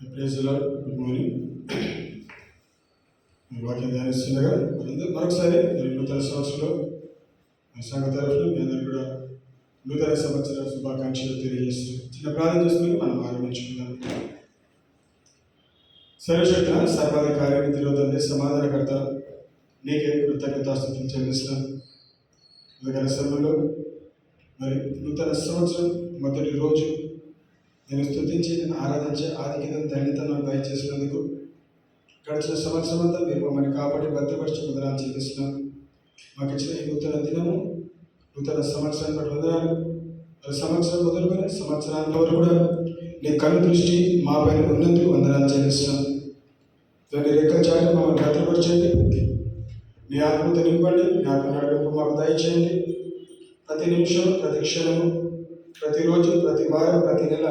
Praise the lord. Good morning. వాక్యం ధ్యానిస్తుండగా మరొకసారి నూతన సంవత్సరంలో సంఘ తరఫున మీ అందరూ కూడా నూతన సంవత్సర శుభాకాంక్షలు తెలియజేస్తూ చిన్న ప్రార్థన చేసుకుని మనం ఆరంభించుకుందాం. సర్వశక్తుల సర్వాధికారి నిధిలోదండి సమాధానకర్త నీకే కృతజ్ఞతాస్తుతులు చెల్లిస్తున్నాను. అందుకని సమయంలో మరి నూతన సంవత్సరం మొదటి రోజు నేను స్తుతించి నేను ఆరాధించే ఆధిక్యతను ధన్యతను దయచేసినందుకు గడిచిన సంవత్సరం అంతా మీరు మమ్మల్ని కాపాడి భద్రపరిచి వందనాలు చెల్లిస్తున్నాను. మాకు ఇచ్చిన ఈ నూతన దినము నూతన సంవత్సరాన్ని బట్టి వందనాలు. మరి సంవత్సరం మొదలుకొని సంవత్సరాల వరకు కూడా నీ కన్ను దృష్టి మా పైన ఉన్నందుకు వందనాలు చెల్లిస్తున్నాను. దాన్ని రెక్కల చాటు మమ్మల్ని భద్రపరచండి. నీ ఆత్మతో నింపండి. నీ ఆత్మ నడిపింపు మాకు దయచేయండి. ప్రతి నిమిషం, ప్రతి క్షణము, ప్రతిరోజు, ప్రతి వారం, ప్రతి నెల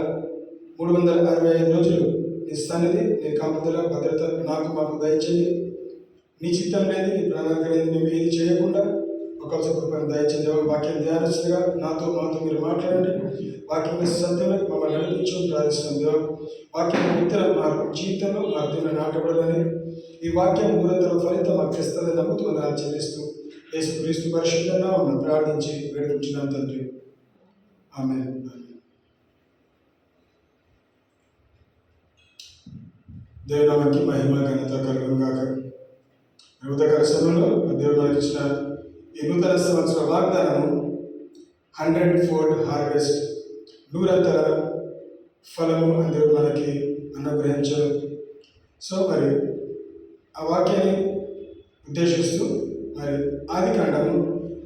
365 రోజులు నీ సన్నిధి, నీ కాపుదల, భద్రత మాకు దయచేయండి. నీ చిత్తం లేదు, నీ ప్రణాళిక లేదు, మేము ఏది చేయకుండా ఒక కృపను దయచేయండి. వాక్యం ధ్యానిస్తుండగా మాతో మీరు మాట్లాడండి. వాక్యం సత్యంలో మమ్మల్ని నడిపించడం ప్రార్థిస్తున్నాం. దేవ వాక్యం ఇతర మా జీవితంలో మా హృదయంలో నాటబడాలని ఈ వాక్యం ఊరంతలో ఫలితం మాకు తెస్తుందని నమ్ముతూ వందనాలు చెల్లిస్తూ యేసుక్రీస్తు పరిశుద్ధంగా మమ్మల్ని ప్రార్థించి వేడుకుంటున్నాం తండ్రి. ఆమేన్. దేవునామానికి మహిమ ఘనత కలుగును గాక. ఉదయకాల సమయంలో దేవుడు మనకి ఇచ్చిన ఈ నూతన సంవత్సర వాగ్దానము 100-fold హార్వెస్ట్, 100 ఫలము అని దేవుడు మనకి అనుగ్రహించారు. సో మరి ఆ వాక్యాన్ని ఉద్దేశిస్తూ మరి ఆదికాండము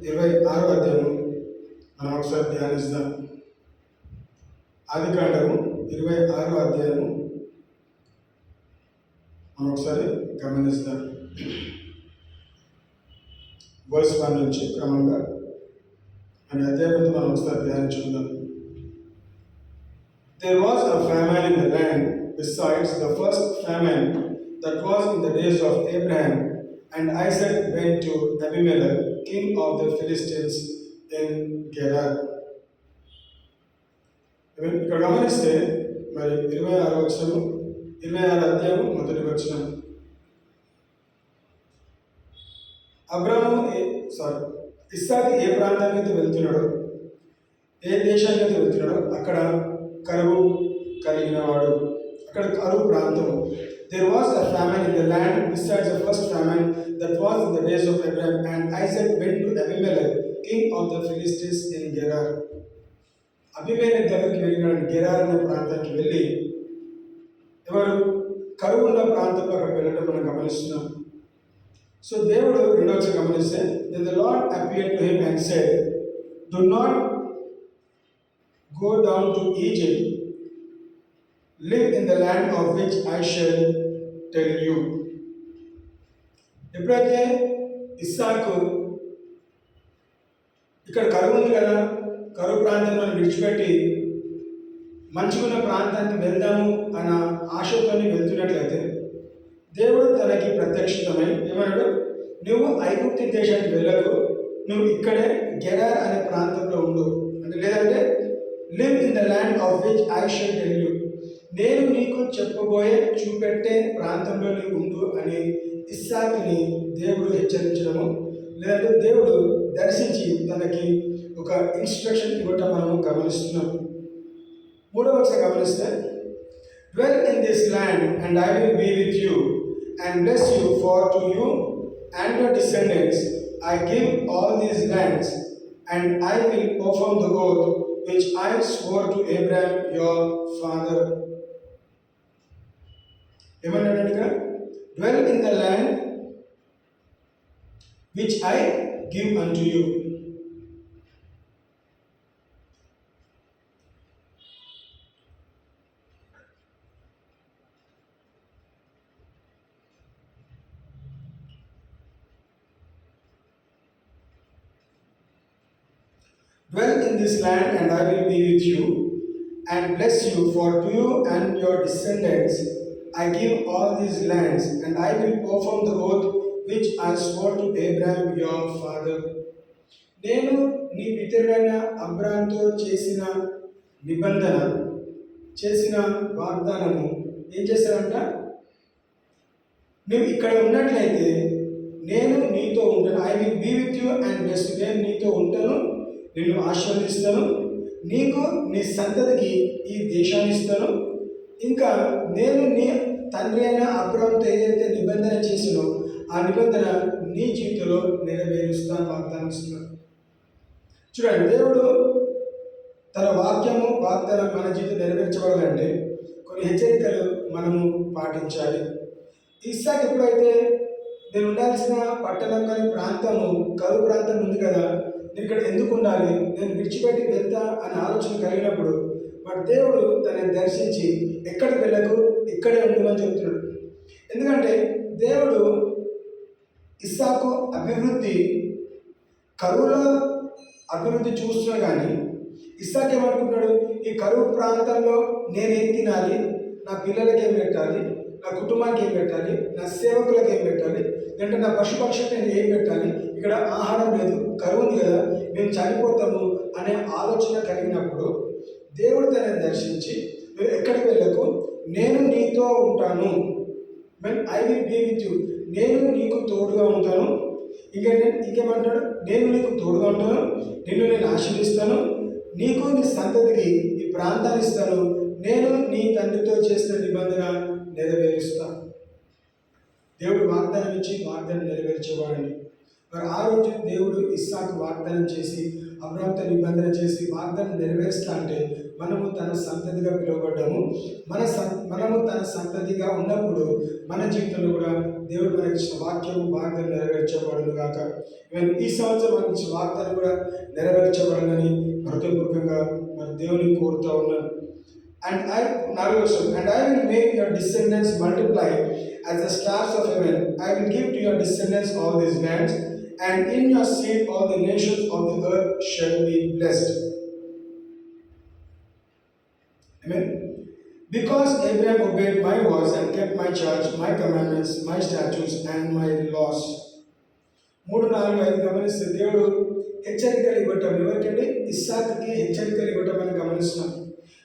26వ అధ్యాయము మనం ఒకసారి ధ్యానిస్తాం. ఆదికాండము 26వ అధ్యాయము మనం ఒకసారి గమనిస్తాం. వర్స్ 1 నుంచి క్రమంగా అనే అధ్యాయంతో మనం ఒకసారి ధ్యానించుకుందాం. There was a famine in the land besides the first famine that was in the days of Abraham, and Isaac went to Abimelech, king of the Philistines in Gerar. ఇక్కడ గమనిస్తే మరి 26వ అధ్యాయం మొదటి వచనం. ఇస్సాకు ఏ ప్రాంతానికి అయితే వెళ్తున్నాడో, ఏ దేశానికి అయితే వెళ్తున్నాడో అక్కడ కరువు కలిగిన వాడు, అక్కడ కరువు ప్రాంతం. There was a famine in the land besides the first famine that was in the days of Abraham, and Isaac went to Abimelech, king of the Philistines in Gerar. అబీమెలెకు దగ్గరికి వెళ్ళినాడు. గెరార్ అనే ప్రాంతానికి వెళ్ళి ఎవరు కరువు ఉన్న ప్రాంతంలో అక్కడికి వెళ్ళడం మనం గమనిస్తున్నాం. సో దేవుడు రెండవది గమనిస్తే, then the Lord appeared to him and said, do not go down to Egypt, live in the land of which I shall tell you. ఎప్పుడైతే ఇస్సాకు ఇక్కడ కరువు ఉంది కదా, కరువు ప్రాంతాన్ని విడిచిపెట్టి మంచుకున్న ప్రాంతానికి వెళ్దాము అన్న ఆశతో వెళ్తున్నట్లయితే దేవుడు తనకి ప్రత్యక్షితమై ఏమన్నాడు, నువ్వు ఐగుప్తు దేశానికి వెళ్ళకు, నువ్వు ఇక్కడే గెరార్ అనే ప్రాంతంలో ఉండు అంటే, లేదంటే live in the land of which I shall tell you, నేను నీకు చెప్పబోయే చూపెట్టే ప్రాంతంలో నీవు ఉండు అని ఇస్సాకుని దేవుడు హెచ్చరించడము, లేదంటే దేవుడు దర్శించి తనకి ఒక ఇన్స్ట్రక్షన్ ఇవ్వటం మనము గమనిస్తున్నాం. మూడవది గమనిస్తే, dwell in this land and I will be with you and bless you, for to you and your descendants I give all these lands, and I will perform the oath which I swore to Abraham your father. ఏమన్నాడు? dwell in the land which I give unto you. Dwell in this land and I will be with you and bless you, for to you and your descendants I give all these lands, and I will perform the oath which I swore to Abraham your father. నేను నీ పితరుడైన అబ్రాహాముతో చేసిన నిబంధన, చేసిన వాగ్దానము ఏం చేస్తాడంట, నువ్వు ఇక్కడ ఉన్నట్లయితే నేను నీతో ఉంటాను, I will be with you and best, నేను నీతో ఉంటాను, నిన్ను ఆశీర్వదిస్తాను, నీకు నీ సంతతికి ఈ దేశాన్ని ఇస్తాను, ఇంకా నేను నీ తండ్రి అయిన అబ్రహాముతో ఏదైతే నిబంధన చేసినో ఆ నిబంధన నీ జీవితంలో నెరవేరుస్తాను వాగ్దానం ఇస్తున్నాను. చూడండి, దేవుడు తన వాగ్దానం మన జీవితం నెరవేర్చబడాలంటే కొన్ని హెచ్చరికలు మనము పాటించాలి. ఇస్సాకు ఎప్పుడైతే నేను ఉండాల్సిన పట్టణం కానీ ప్రాంతము కరువు ప్రాంతం ఉంది కదా, నేను ఇక్కడ ఎందుకు ఉండాలి, నేను విడిచిపెట్టి వెళ్తా అనే ఆలోచన కలిగినప్పుడు మరి దేవుడు తనని దర్శించి ఎక్కడికి వెళ్ళకు, ఇక్కడే ఉండమని చెప్తున్నాడు. ఎందుకంటే దేవుడు ఇస్సాకు కరువులో అభివృద్ధి చూస్తున్నా కానీ ఇస్సాకు ఏమనుకుంటున్నాడు, ఈ కరువు ప్రాంతంలో నేనేం తినాలి, నా పిల్లలకి ఏం పెట్టాలి, నా కుటుంబానికి ఏం పెట్టాలి, నా సేవకులకు ఏం పెట్టాలి, లేదంటే నా పశుపక్షులకు నేను ఏం పెట్టాలి, ఇక్కడ ఆహారం లేదు, కరువు ఉంది కదా, మేము చనిపోతాము అనే ఆలోచన కలిగినప్పుడు దేవుడు తనని దర్శించి నువ్వు ఎక్కడికి వెళ్ళకు, నేను నీతో ఉంటాను, I will be with you, నేను నీకు తోడుగా ఉంటాను, ఇంకేమంటాడు, నేను నీకు తోడుగా ఉంటాను, నిన్ను నేను ఆశీర్వదిస్తాను, నీకు నీ సంతతికి ఈ ప్రాంతాన్ని ఇస్తాను, నేను నీ తండ్రితో చేసిన నిబంధన నెరవేరుస్తాను. దేవుడు వాగ్దానం ఇచ్చి వాగ్దానం నెరవేర్చేవాడిని. మరి ఆ రోజు దేవుడు ఇస్సాకు వాగ్దానం చేసి అబ్రహాముతో నిబంధన చేసి వాగ్దానం నెరవేరుస్తా అంటే మనము తన సంతతిగా పిలువబడ్డాము. మనము తన సంతతిగా ఉన్నప్పుడు మన జీవితంలో కూడా దేవుడు మనకి ఇచ్చిన వాగ్దానం నెరవేర్చబడును గాక. ఈ సంవత్సరం మనకి ఇచ్చిన వాగ్దానం కూడా నెరవేర్చబడాలని హృదయపూర్వకంగా మన దేవుని కోరుతా ఉన్నాను. And I will make your descendants multiply as the stars of heaven. I will give to your descendants all these lands, and in your seed all the nations of the earth shall be blessed. Amen. Because Abraham obeyed my voice and kept my charge, my commandments, my statutes, and my laws. 3, 4, 5 గమనిస్తే దేవుడు హెచ్చరికలు ఇవ్వటం ఎవరికండి? ఇస్సాకుకి హెచ్చరికలు ఇవ్వటం అని గమనిస్తున్నాం.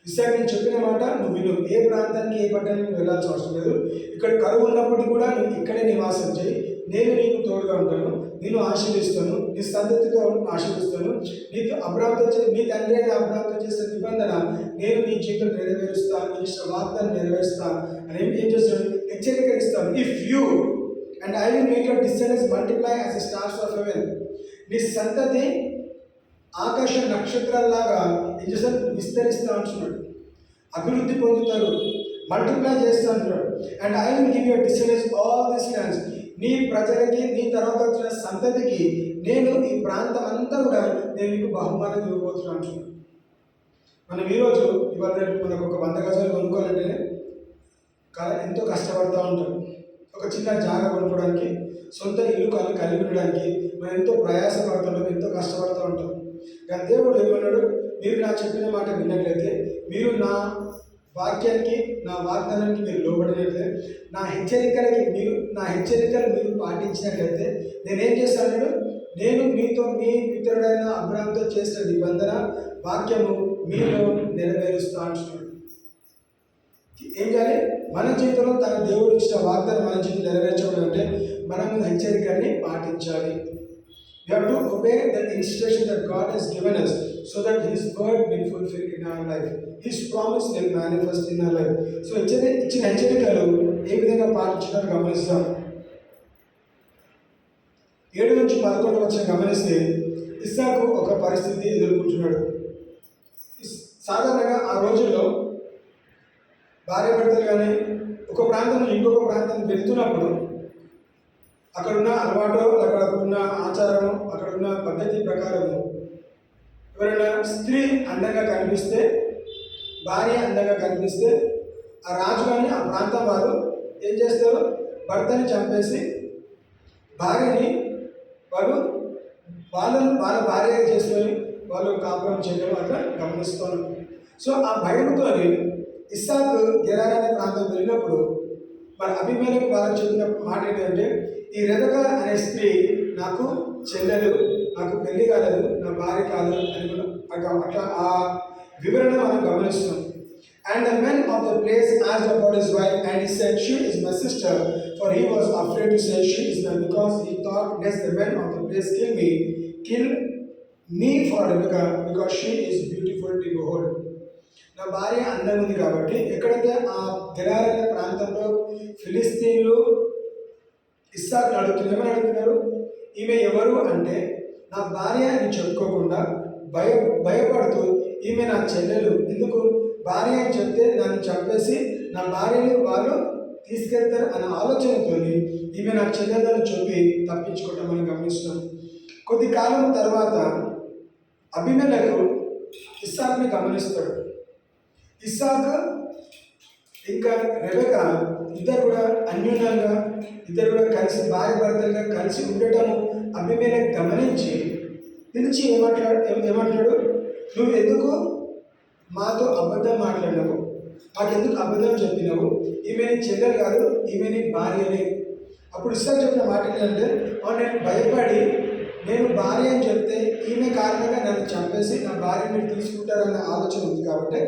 ఇస్సాకు నేను చెప్పిన మాట నువ్వు విను, ఏ ప్రాంతానికి ఏ పట్టణానికి వెళ్ళాల్సిన అవసరం లేదు, ఇక్కడ కరువు ఉన్నప్పటికీ కూడా నువ్వు ఇక్కడే నివాసం చేయి, నేను నీకు తోడుగా ఉంటాను, నేను ఆశీర్వదిస్తాను, నీ సంతతితో ఆశీర్వదిస్తాను, నీకు నీ తండ్రి అయిన అబ్రహాముతో చేసిన నిబంధన నేను నీ జీవితం నెరవేరుస్తాను, నీ ఇచ్చిన వాగ్దానం నెరవేరుస్తాను అని ఏం చేస్తాను, హెచ్చరికరిస్తాను. If you and I will make your distance multiply as the stars of heaven. నీ సంతతి ఆకాశ నక్షత్రాల్లాగా ఏం చేస్తారు, విస్తరిస్తూ అంటున్నాడు, అభివృద్ధి పొందుతారు, మల్టిప్లై చేస్తూ అంటున్నాడు. And I will give your distance all this lands. నీ ప్రజలకి, నీ తర్వాత వచ్చిన సంతతికి నేను ఈ ప్రాంతం అంతా కూడా నేను నీకు బహుమానం ఇవ్వబోతున్నాను అంటున్నాడు. మనం ఈరోజు ఇవాళ మనకు ఒక 100 గజాలు కొనుక్కోవాలంటే ఎంతో కష్టపడుతూ ఉంటాం. ఒక చిన్న జాగా కొనుక్కోవడానికి, సొంత ఇల్లు కలిగి ఉండడానికి మనం ఎంతో ప్రయాసపడుతుంటాం, ఎంతో కష్టపడుతూ ఉంటాం. కానీ దేవుడు ఏమన్నాడు, మీరు నా చెప్పిన మాట విన్నట్లయితే, మీరు నా వాక్యానికి, నా వాగ్దానానికి మీరు లోబడినట్లయితే, నా హెచ్చరికలు మీరు పాటించినట్లయితే నేనేం చేస్తాను, నేను మీతో మీ పితరుడైన అబ్రహాముతో చేసిన నిబంధన వాక్యము మీలో నెరవేరుస్తా అంటున్నాడు. ఏం చేయాలి? మన జీవితంలో తన దేవుడు ఇచ్చిన వాగ్దానం మన జీవితం నెరవేర్చడం అంటే మనము హెచ్చరికల్ని పాటించాలి. We have to obey the instruction that God has given us so that His word will fulfill in our life. His promise will manifest in our life. So ఇచ్చిన హెచ్చరికలు ఏ విధంగా పాటించాలో గమనిస్తాం. 7 నుంచి 11 వచ్చిన గమనిస్తే ఇస్సాకు ఒక పరిస్థితి ఎదుర్కొంటున్నాడు. సాధారణంగా ఆ రోజుల్లో భార్య భర్తలు కానీ ఒక ప్రాంతం నుంచి ఇంకొక ప్రాంతం వెళ్తున్నప్పుడు అక్కడున్న అలవాటు, అక్కడున్న ఆచారము, అక్కడున్న పద్ధతి ప్రకారము ఎవరైనా స్త్రీ అందంగా కనిపిస్తే, భార్య అందంగా కనిపిస్తే ఆ రాజు కానీ ఆ ప్రాంతం వారు ఏం చేస్తారు, భర్తని చంపేసి భార్యని వాళ్ళ భార్యగా చేసుకొని వాళ్ళు కాపురం చేయడం అట్లా గమనిస్తాను. సో ఆ భయంతో ఇస్సాకు గెరార్ అనే ప్రాంతం వెళ్ళినప్పుడు మరి అభిమేలకు వాళ్ళకి చెప్పిన మాట ఏంటంటే, ఈ రెబెకా అనే స్త్రీ నాకు చెల్లెలు, నాకు పెళ్లి కాలేదు, నా భార్య కాదు అని అట్లా ఆ వివరణ మనం గమనిస్తాం. And the men of the place asked about his wife, and he said, She is my sister. For he was afraid to say, She is mine, because he thought, Lest the men of the place kill me for Rebecca, because she is beautiful to behold. నా భార్య అందంగా ఉంది కాబట్టి ఎక్కడైతే ఆ Gerar అనే ప్రాంతంలో ఫిలిస్తీన్లు ఇస్సాకుని అడుగుతున్నారు, ఏమని అడుగుతున్నారు? ఈమె ఎవరు అంటే నా భార్య అని చెప్పుకోకుండా భయపడుతూ ఈమె నా చెల్లెలు, ఎందుకు భార్య అని చెప్తే నన్ను చంపేసి నా భార్యని వాళ్ళు తీసుకెళ్తారు అన్న ఆలోచనతో ఈమె నా చెల్లెలను చెప్పి తప్పించుకోవటం మనం గమనిస్తున్నాం. కొద్ది కాలం తర్వాత అబీమెలెకు ఇస్సాకుని గమనిస్తాడు. ఇస్సాకు ఇంకా రెబెకా ఇద్దరు కూడా అన్యోన్యంగా, ఇద్దరు కూడా కలిసి భార్య భర్తలుగా కలిసి ఉండటము అబీమెలెకు గమనించి పిలిచి ఏమంటాడు? నువ్వు ఎందుకు మాతో అబద్ధం మాట్లాడినావు? మాకెందుకు అబద్ధం చెప్పినావు? ఈమె నీ చెల్లెలు కాదు, ఈమె నీ భార్యనే. అప్పుడు ఇస్సాకు చెప్పిన మాట ఏంటంటే, నేను భయపడి నేను భార్య అని చెప్తే ఈమె కారణంగా నన్ను చంపేసి నా భార్య మీరు తీసుకుంటారన్న ఆలోచన ఉంది కాబట్టి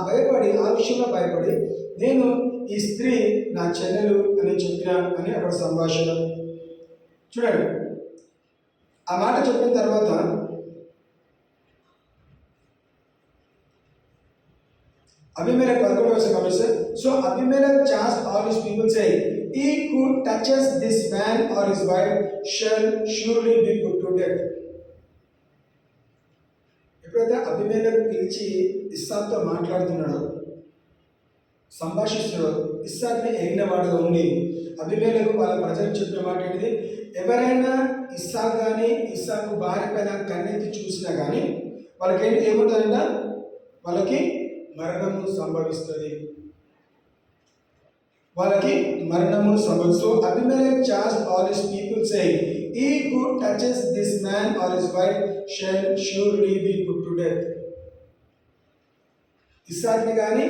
భయపడి ఆ విషయంలో భయపడి నేను ఈ స్త్రీ నా చెల్లెలు అని చెప్పినా అని అక్కడ సంభాషణ. చూడండి, ఆ మాట చెప్పిన తర్వాత Abimelech 11వ వచనం గమనిస్తే, So Abimelech charged all his people saying, He who touches this man or his wife shall surely be put to death. ఎప్పుడైతే అబీమెలెకు పిలిచి ఇస్సాకుతో మాట్లాడుతున్నాడో, సంభాషిస్తున్నాడో, ఇస్సాకుని ఎరిగినవాడుగా ఉండి అబీమెలెకు వాళ్ళ ప్రజలకు చెప్పిన మాట ఏంటిది? ఎవరైనా ఇస్సాకు కానీ ఇస్సాకు భార్య పైన కన్నెత్తి చూసినా కానీ వాళ్ళకి ఏముంటుందంట? వాళ్ళకి మరణము సంభవిస్తుంది. వాళ్ళకి మరణము సంభవిస్తుంది. So Abimelech charged all his people saying, He who touches this man or his wife shall surely be put to death. ఇస్సాకుని కానీ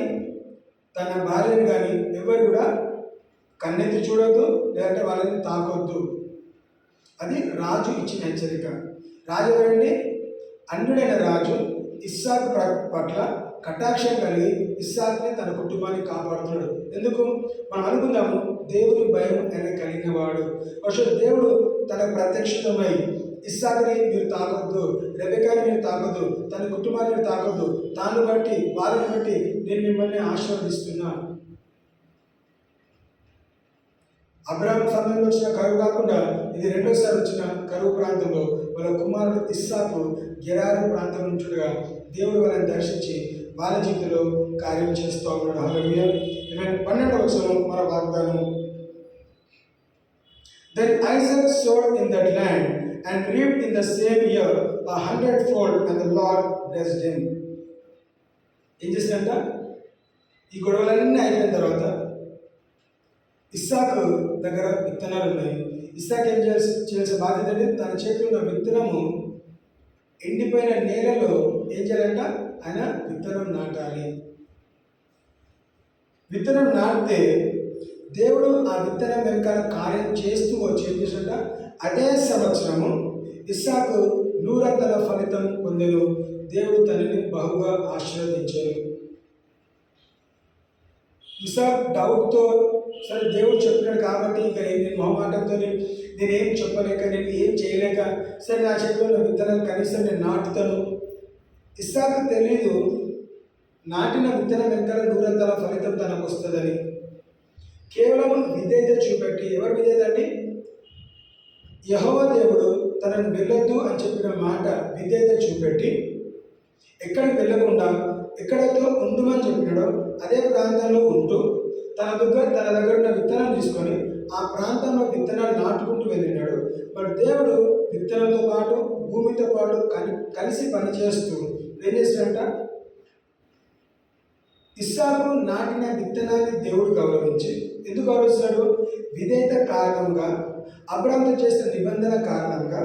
తన భార్యని కానీ ఎవరు కూడా కన్నెత్తి చూడొద్దు, లేదంటే వాళ్ళని తాకొద్దు. అది రాజు ఇచ్చిన హెచ్చరిక. రాజు ఎవరండి? అన్యుడైన రాజు ఇస్సాకు పట్ల కటాక్షం కలిగి ఇస్సాకుని తన కుటుంబాన్ని కాపాడుతున్నాడు. ఎందుకు? మనం అనుకుందాము, దేవుని భయం ఆయన కలిగిన వాడు. అసలు దేవుడు తన ప్రత్యక్షితమై ఇస్సాకుని మీరు తాకొద్దు, రెబెకాని మీరు తాకొద్దు, తన కుటుంబాన్ని మీరు తాకొద్దు, తాను బట్టి వాళ్ళని బట్టి నేను మిమ్మల్ని ఆశీర్వదిస్తున్నా. అబ్రాహాము సమయంలో వచ్చిన కరువు కాకుండా ఇది రెండోసారి వచ్చిన కరువు ప్రాంతంలో వాళ్ళ కుమారుడు ఇస్సాకు గెరారు ప్రాంతం నుంచుగా దేవుడు వాళ్ళని దర్శించి వాళ్ళ జీవితంలో కార్యం చేస్తూ ఉన్నాడు. హల్లెలూయా. 12వ వచనం మన వాగ్దానం. Then Isaac sowed in that land and reaped in the same year 100-fold, and the Lord blessed him. ఏం చేసిందంట? ఈ గొడవలన్నీ అయిపోయిన తర్వాత ఇస్సాకు దగ్గర విత్తనాలు ఉన్నాయి. ఇస్సాకు ఏం చేయాల్సిన బాధ్యత అంటే తన చేతిలో ఉన్న విత్తనము ఎండిపోయిన నేలలో ఏం చేయాలంట? ఆయన విత్తనం నాటాలి. విత్తనం నాటితే దేవుడు ఆ విత్తనం వెనకాల కార్యం చేస్తూ వచ్చి ఏం చేశాడంట? అదే సంవత్సరము ఇస్సాకు 100 ఫలితం పొందెను. దేవుడు తనని బహుగా ఆశీర్వదించాడు. ఇస్సాకు డౌట్తో, సరే దేవుడు చెప్పినాడు కాబట్టి ఇక నేను మొహమాటంతో నేనేం చెప్పలేక, నేను ఏం చేయలేక, సరే నా చేతిలో ఉన్న విత్తనాలు కనీసం నేను నాటుతాను. ఇస్సాకు తెలీదు నాటిన విత్తనం వెనకాల 100 ఫలితం తనకు వస్తుందని. కేవలం విధేయత చూపెట్టి, ఎవరు విధేయత అండి? యెహోవా దేవుడు తనను వెళ్ళొద్దు అని చెప్పిన మాట విధేయత చూపెట్టి ఎక్కడికి వెళ్ళకుండా ఎక్కడైతే ఉండుమని చెప్పినాడో అదే ప్రాంతంలో ఉంటూ తన దగ్గర ఉన్న విత్తనాలు తీసుకొని ఆ ప్రాంతంలో విత్తనాలు నాటుకుంటూ వెళ్ళినాడు. మరి దేవుడు విత్తనంతో పాటు భూమితో పాటు కలిసి పనిచేస్తూ ఏం చేస్తాడంట? ఇస్సాకు నాటిన విత్తనాన్ని దేవుడు గౌరవించి, ఎందుకు గౌరవిస్తాడు? విధేయత కారణంగా, అబ్రాహాముతో చేసిన నిబంధన కారణంగా,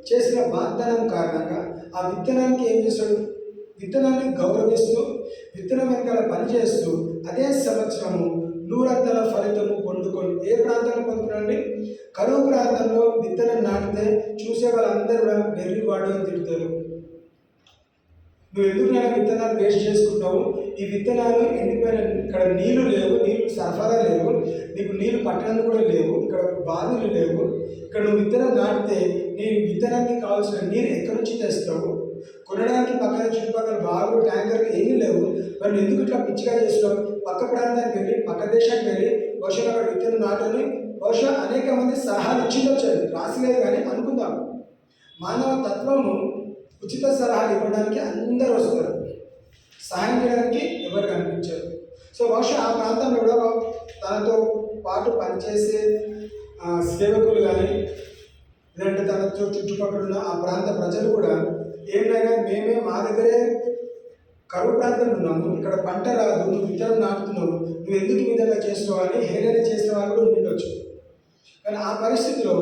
చేసిన వాగ్దానం కారణంగా ఆ విత్తనానికి ఏం చేస్తాడు? విత్తనాన్ని గౌరవిస్తూ విత్తనం వెనకాల పనిచేస్తూ అదే సంవత్సరము 100 ఫలితము పొందుకొని ఏ ప్రాంతంలో పొందుకున్నాండి? కరువు ప్రాంతంలో విత్తనం నాటితే చూసే వాళ్ళందరూ కూడా వెర్రివాడు అని తిడతారు. నువ్వు ఎందుకు నేను విత్తనాలు వేస్ట్ చేసుకుంటావు? ఈ విత్తనాలు ఎండిపోయిన, ఇక్కడ నీళ్లు లేవు, నీళ్లు సరఫరా లేవు, నీకు నీళ్లు పట్టడానికి కూడా లేవు, ఇక్కడ బావిలు లేవు. ఇక్కడ నువ్వు విత్తనం నాటితే నీ విత్తనానికి కావాల్సిన నీరు ఎక్కడి నుంచి తెస్తావు? కొనడానికి పక్కన చుట్టుపక్కల బావులు, ట్యాంకర్లు ఏమీ లేవు. మరి ఎందుకు ఇట్లా పిచ్చిగా చేస్తావు? పక్క ప్రాంతానికి వెళ్ళి, పక్క దేశానికి వెళ్ళి బహుశా అక్కడ విత్తనం నాటని బహుశా అనేక మంది సలహాలు ఇచ్చిండొచ్చారు, రాసలేదు కానీ అనుకుందాం. మానవ తత్వము ఉచిత సలహాలు ఇవ్వడానికి అందరూ వస్తారు, సహాయం చేయడానికి ఎవరు కనిపించారు. సో బహుశా ఆ ప్రాంతంలో కూడా తనతో పాటు పనిచేసే సేవకులు కానీ, లేదంటే తనతో చుట్టుపక్కల ఉన్న ఆ ప్రాంత ప్రజలు కూడా ఏమైనా మేమే మా దగ్గరే కరువు ప్రాంతంలో ఉన్నాము, ఇక్కడ పంట రాదు, నువ్వు విత్తనం నాటుతున్నావు, నువ్వు ఎందుకు ఈ విధంగా చేస్తున్నావు అని హేళన చేసిన వాళ్ళు కూడా ఉండొచ్చు. కానీ ఆ పరిస్థితిలో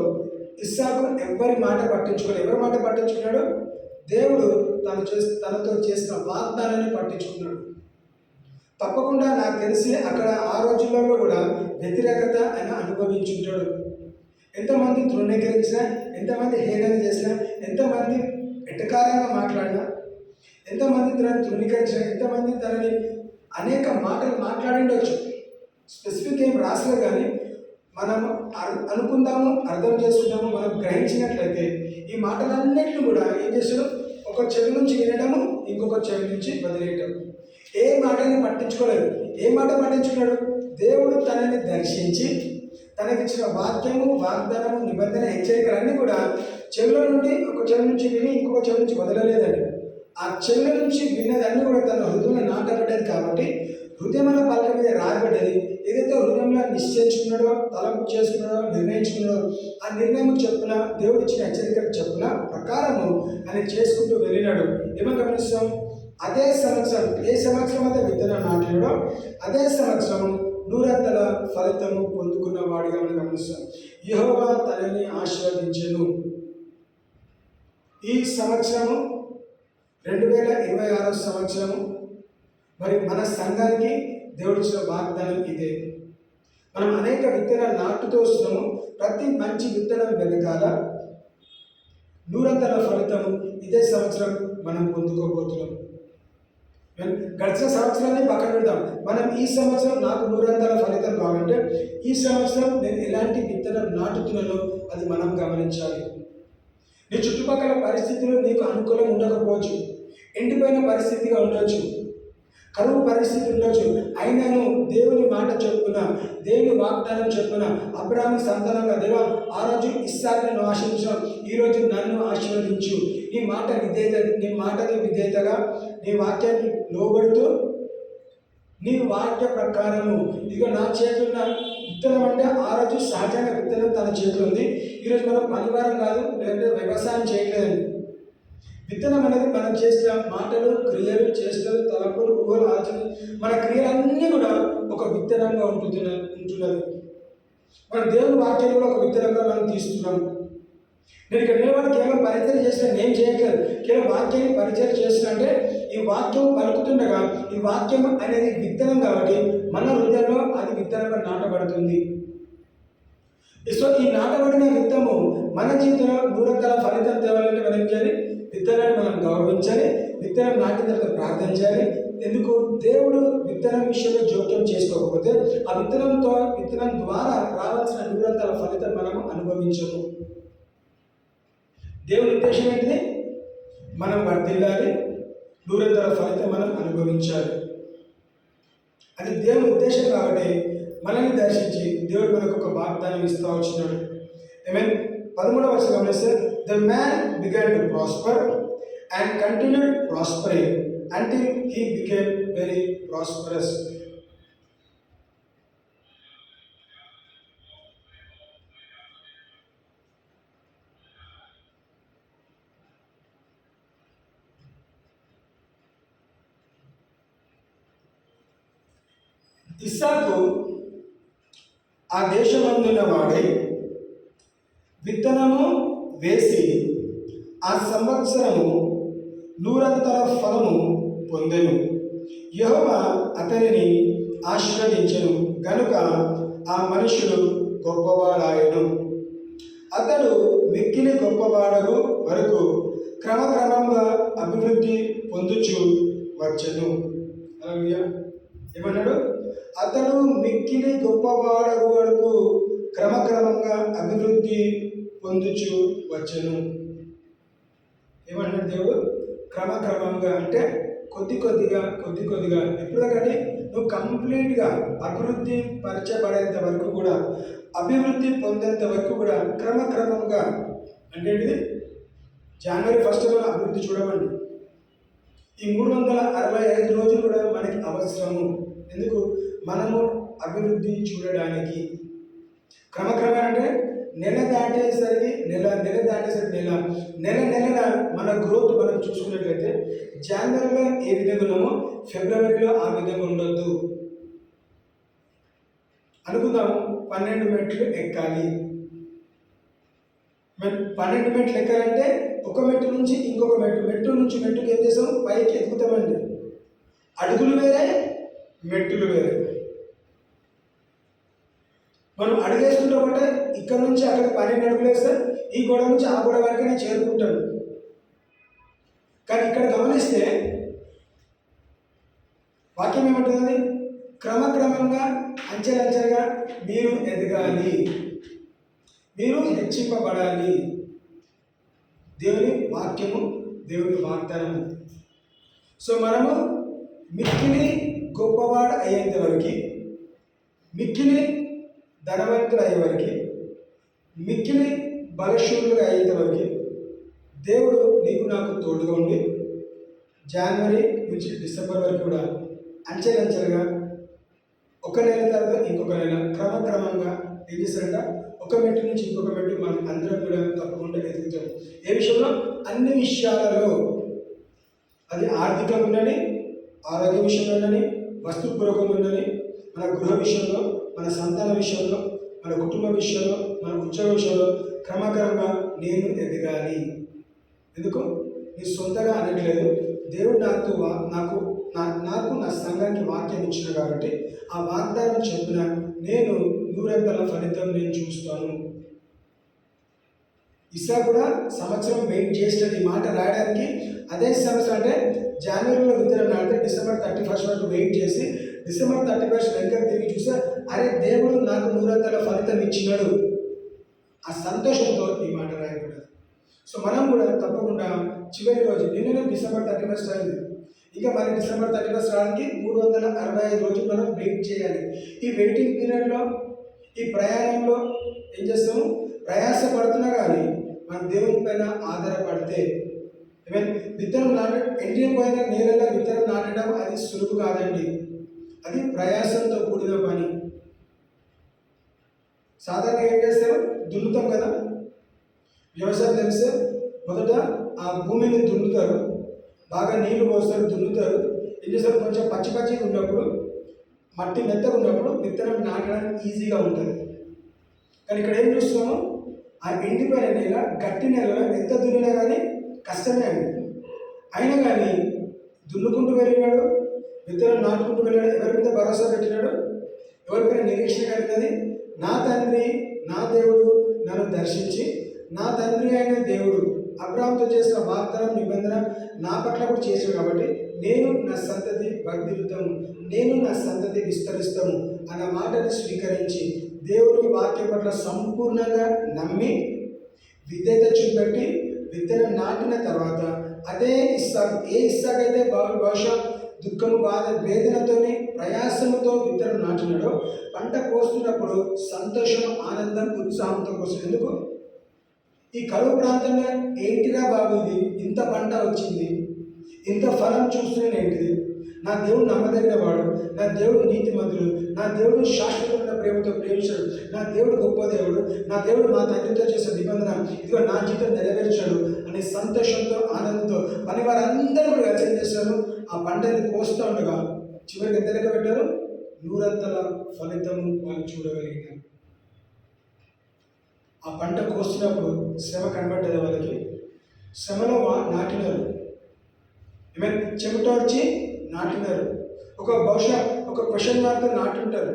ఇస్సాకు ఎవరి మాట పట్టించుకోలేదు. ఎవరి మాట పట్టించుకున్నాడు? దేవుడు తనతో చేసిన వాగ్దానాన్ని పట్టించుకున్నాడు. తప్పకుండా నాకు తెలిసి అక్కడ ఆ రోజుల్లో కూడా వ్యతిరేకత ఆయన అనుభవించుంటాడు. ఎంతమంది తృణీకరించినా, ఎంతమంది హేళన చేసినా, ఎంతమంది ఎటకారంగా మాట్లాడినా, ఎంతమంది తనని తృణీకరించినా, ఎంతమంది తనని అనేక మాటలు మాట్లాడిండొచ్చు. స్పెసిఫిక్ ఏం రాసలేదు, కానీ మనం అనుకుందాము, అర్థం చేసుకుందాము, మనం గ్రహించినట్లయితే ఈ మాటలన్నింటినీ కూడా ఏం చేస్తాడు? ఒక చెవి నుంచి వినడము, ఇంకొక చెవి నుంచి వదిలేయటం. ఏ మాటని పట్టించుకోలేదు. ఏ మాట పట్టించుకున్నాడు? దేవుడు తనని దర్శించి తనకిచ్చిన వాక్యము, వాగ్దానము, నిబంధన, హెచ్చరికలన్నీ కూడా చెవుల నుండి ఒక చెవి నుంచి విని ఇంకొక చెవి నుంచి వదలలేదండి. ఆ చెవుల నుంచి విన్నదన్నీ కూడా తన హృదయంలో నాటబడ్డది. కాబట్టి హృదయమైన పలక మీద రాయబడ్డది. ఏదైతే హృదయంలో నిశ్చయించుకున్నాడో, తలంపు చేసుకున్నాడో, నిర్ణయించుకున్నాడో, ఆ నిర్ణయం చెప్పున, దేవుడు ఇచ్చిన హెచ్చరికలు చెప్పున ప్రకారము ఆయన చేసుకుంటూ వెళ్ళినాడు. ఏమో గమనిస్తాం? అదే సంవత్సరం, ఏ సంవత్సరం అయితే విత్తనం నాటినాడో అదే సంవత్సరం 100 ఫలితము పొందుకున్న వాడిగా మనం గమనిస్తాం. యెహోవా తనని ఆశీర్వదించెను. ఈ సంవత్సరము 2026 సంవత్సరము మరి మన సంఘానికి దేవుడు ఇచ్చిన వాగ్దానం ఇదే. మనం అనేక విత్తనాలు నాటుతూ వస్తున్నాము. ప్రతి మంచి విత్తనం వెనకాల 100 ఫలితము ఇదే సంవత్సరం మనం పొందుకోబోతున్నాం. గడిచిన సంవత్సరాన్ని పక్కన పెడతాం. మనం ఈ సంవత్సరం నాకు 100 ఫలితం కావాలంటే ఈ సంవత్సరం నేను ఎలాంటి విత్తనం నాటుతున్నానో అది మనం గమనించాలి. నీ చుట్టుపక్కల పరిస్థితులు నీకు అనుకూలం ఉండకపోవచ్చు, ఎండిపోయిన పరిస్థితిగా ఉండొచ్చు, కరువు పరిస్థితి ఉండొచ్చు. అయినను దేవుని మాట చెప్పున, దేవుని వాగ్దానం చెప్పున అబ్రాహాము సంతానంగా దేవా ఆ రోజు ఇస్సాకును ఆశీర్వదించు, ఈరోజు నన్ను ఆశీర్వదించు. నీ మాటకి విధేయతగా నీ వాక్యానికి లోబడుతూ నీ వాక్య ప్రకారము ఇదిగో నా చేతున్న విత్తనం అంటే ఆ రోజు సహజంగా విత్తనం తన చేతిలో ఉంది. ఈరోజు మనం పనివారం కాదు, లేదంటే వ్యవసాయం చేయట్లేదండి. విత్తనం అనేది మనం చేసిన మాటలు, క్రియలు, చేష్టలు, తలపులు, ఊహలు, ఆలోచన, మన క్రియలన్నీ కూడా ఒక విత్తనంగా ఉంటున్నది. మన దేవుని వాక్యాన్ని కూడా ఒక విత్తనంగా మనం తీస్తున్నాం. నేను ఇక్కడ నిలబడి కేవలం పరిచయం చేసిన నేను చేయట్లేదు, కేవలం వాక్యాన్ని పరిచయం చేసిన అంటే ఈ వాక్యం పలుకుతుండగా ఈ వాక్యం అనేది విత్తనం కాబట్టి మన హృదయంలో అది విత్తనంగా నాటబడుతుంది. సో ఈ నాటబడిన విత్తము మన జీవితంలో 100 ఫలితం తేవాలంటే మనం ఏం చేయాలి? విత్తనాన్ని మనం గౌరవించాలి. విత్తనం నాటిన తర్వాత ప్రార్థన చేయాలి. ఎందుకు? దేవుడు విత్తనం విషయంలో జోక్యం చేసుకోకపోతే ఆ విత్తనం ద్వారా రావాల్సిన 100 ఫలితం మనం అనుభవించము. దేవుని ఉద్దేశం ఏంటిది? మనం వర్ధిల్లాలి, 100 ఫలితం మనం అనుభవించాలి. అది దేవుని ఉద్దేశం కాబట్టి మనల్ని దర్శించి దేవుడు మనకు ఒక వాగ్దానం ఇస్తూ వచ్చినాడు. ఆమేన్. 13వ వచనం గమనిస్తే the man began to prosper and continued prospering until he became very prosperous. ఇస్సాకు ఆ దేశమందున్న వాడై విత్తనము వేసి ఆ సంవత్సరము 100 ఫలము పొందెను. యెహోవా అతనిని ఆశీర్వదించెను గనుక ఆ మనుషుడు గొప్పవాడాయను. అతడు మిక్కిలి గొప్పవాడగు వరకు క్రమక్రమంగా అభివృద్ధి పొందుచు వచ్చెను. హల్లెలూయా. ఏమన్నాడు? అతడు మిక్కిలి గొప్పవాడగు వరకు క్రమక్రమంగా అభివృద్ధి పొందుచు వచ్చెను. ఏమన్నాడు దేవుడు? క్రమక్రమంగా అంటే కొద్ది కొద్దిగా ఎప్పుడు కానీ నువ్వు కంప్లీట్గా అభివృద్ధి పరచబడేంత వరకు కూడా, అభివృద్ధి పొందేంత వరకు కూడా క్రమక్రమంగా అంటే ఏంటిది? జనవరి 1 మనం అభివృద్ధి చూడమండి. ఈ 365 రోజులు కూడా మనకి అవసరము. ఎందుకు? మనము అభివృద్ధి చూడడానికి. క్రమక్రమం అంటే నెల దాటేసరికి నెల మన గ్రోత్ మనం చూసుకున్నట్లయితే జనవరిలో ఏ విధంగా ఉన్నామో ఫిబ్రవరిలో ఆ విధంగా ఉండొద్దు. అనుకుందాము 12 మెట్లు ఎక్కాలి. 12 మెట్లు ఎక్కాలంటే ఒక మెట్టు నుంచి ఇంకొక మెట్టు నుంచి మెట్టుకి ఏం చేస్తాం? పైకి ఎక్కుతామండి. అడుగులు వేరే, మెట్టులు వేరే. మనం అడుగేసుకుంటూ ఉంటే ఇక్కడ నుంచి అక్కడ 12 అడుగులు వేస్తే ఈ గోడ నుంచి ఆ గోడ వరకు నేను చేరుకుంటాను. కానీ ఇక్కడ గమనిస్తే వాక్యం ఏమంటుంది? క్రమక్రమంగా అంచెలంచెలుగా మీరు ఎదగాలి, మీరు హెచ్చింపబడాలి. దేవుని వాక్యము, దేవుని వాగ్దానం. సో మనము మిక్కిలి గొప్పవాడు అయ్యేంత వరకు, మిక్కిలి ధనవంతులు అయ్యే వరకు, మిక్కిలి బలశూరులుగా అయ్యేంత వరకు దేవుడు నీకు నాకు తోడుగా ఉండి జనవరి నుంచి డిసెంబర్ వరకు కూడా అంచెలంచెలుగా ఒక నెల తర్వాత ఇంకొక నెల క్రమక్రమంగా ఏం చేస్తారంట? ఒక మెట్టు నుంచి ఇంకొక మెట్టు మనం అందరం కూడా తప్పకుండా ఎదుగుతాం. ఏ విషయంలో? అన్ని విషయాలలో. అది ఆర్థికంగా ఉండని, ఆరోగ్య విషయంలో ఉండని, వస్తుపూర్వకంగా ఉండని, మన గృహ విషయంలో, మన సంతాన విషయంలో, మన కుటుంబ విషయంలో, మన ఉద్యోగ విషయంలో క్రమక్రమంగా నేను ఎదగాలి. ఎందుకు? నీ సొంతగా అనట్లేదు. దేవుడు నాకు నా సంఘానికి వాక్యం ఇచ్చిన కాబట్టి ఆ వాగ్దానం చెప్పిన నేను 100 ఫలితం నేను చూస్తాను. ఇస్సాకు కూడా సంవత్సరం వెయిట్ చేస్తాడు ఈ మాట రాయడానికి. అదే సంవత్సరం అంటే జనవరిలో విత్తనం నాటితే డిసెంబర్ 31 వరకు వెయిట్ చేసి డిసెంబర్ 31 వెనక తిరిగి చూస్తే అరే దేవుడు నాకు 100 ఫలితం ఇచ్చినాడు. ఆ సంతోషంతో ఈ మాట రాయబడ్డది. సో మనం కూడా తప్పకుండా చివరి రోజు నిన్న డిసెంబర్ 31 అయింది, ఇంకా మరి డిసెంబర్ 31 రావడానికి 365 రోజులు మనం వెయిట్ చేయాలి. ఈ వెయిటింగ్ పీరియడ్లో, ఈ ప్రయాణంలో ఏం చేస్తాము? ప్రయాసపడుతున్నా కానీ మన దేవుని పైన ఆధారపడితే విత్తనం ఎండిపోయిన నేలలో విత్తనం నాటడం అది సులువు కాదండి. అది ప్రయాసంతో కూడిన పని. సాధారణంగా ఏం చేస్తారు? దున్నుతాం కదా. వ్యవసాయం తెలిస్తే మొదట ఆ భూమిని దున్నుతారు, బాగా నీళ్లు పోస్తారు, దున్నుతారు. ఏం చేస్తారు? కొంచెం పచ్చిగా ఉన్నప్పుడు, మట్టి మెత్తగా ఉన్నప్పుడు విత్తనం నాటడానికి ఈజీగా ఉంటుంది. కానీ ఇక్కడ ఏం చూస్తాము? ఆ ఎండిపోయిన నేల, గట్టి నేలలో ఎంత దున్నినా కానీ కష్టమే అండి. అయినా కానీ దున్నుకుంటూ వెళ్ళినాడు, విత్తనం నాటుకుంటూ వెళ్ళాడు. ఎవరి మీద భరోసా పెట్టినాడు? ఎవరిపైన నిరీక్షణ కలిగినది? నా తండ్రి, నా దేవుడు నన్ను దర్శించి, నా తండ్రి అయిన దేవుడు అబ్రాహాముతో చేసిన వాగ్దానం, నిబంధన నా పట్ల కూడా చేశాడు కాబట్టి నేను నా సంతతి వర్ధిల్లుతాను, నేను నా సంతతి విస్తరిస్తాను అన్న మాటను స్వీకరించి దేవుని వాక్యం పట్ల సంపూర్ణంగా నమ్మి విధేయత చూపెట్టి విత్తనం నాటిన తర్వాత అదే ఇస్సాకు, ఏ ఇస్సాకు అయితే బహుశా దుఃఖము, బాధ, వేదనతోనే ప్రయాసముతో విత్తనం నాటినాడో పంట కోస్తున్నప్పుడు సంతోషం, ఆనందం, ఉత్సాహంతో కోసం. ఎందుకు? ఈ కరువు ప్రాంతంలో ఏంటిరా బాబు ఇది, ఇంత పంట వచ్చింది, ఇంత ఫలం చూస్తున్నాను ఏంటిది? నా దేవుడు నమ్మదగిన వాడు, నా దేవుడు నీతిమంతుడు, నా దేవుడు శాశ్వతమైన ప్రేమతో ప్రేమించాడు, నా దేవుడు గొప్ప దేవుడు, నా దేవుడు మా తండ్రితో చేసిన నిబంధన ఇదిగో నా జీవితం నెరవేర్చాడు అనే సంతోషంతో, ఆనందంతో పని వారందరూ కూడా వ్యవసాయం చేస్తారు. ఆ పంటని కోస్తూ ఉండగా చివరికి ఎంత లెక్క పెట్టారు? 100 ఫలితం వాళ్ళు చూడగలిగినారు. ఆ పంట కోస్తున్నప్పుడు శ్రమ కనబడ్డది వాళ్ళకి. శ్రమలో నాటినారు, చెమట వచ్చి నాటినారు. బహుశా ఒక క్వశ్చన్ మార్క్తో నాటుంటారు.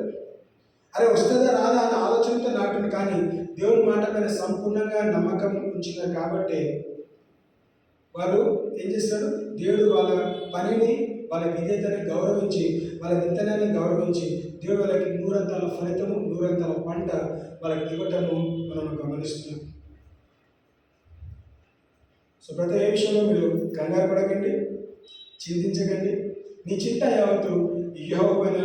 అరే వస్తుందా రాదా అన్న ఆలోచనతో నాటింది. కానీ దేవుని మాట పైన సంపూర్ణంగా నమ్మకం ఉంచినారు కాబట్టి వారు ఏం చేస్తారు? దేవుడు వాళ్ళ పనిని, వాళ్ళ విధేయతని గౌరవించి, వాళ్ళ విత్తనాన్ని గౌరవించి దేవుడు వాళ్ళకి నూరంతల ఫలితము, నూరంతల పంట వాళ్ళకి ఇవ్వటము మనం గమనిస్తున్నాం. సో ప్రతి ఏ విషయంలో మీరు కంగారు పడకండి, చింతించకండి. నీ చింత యావత్తు యెహోవా పైన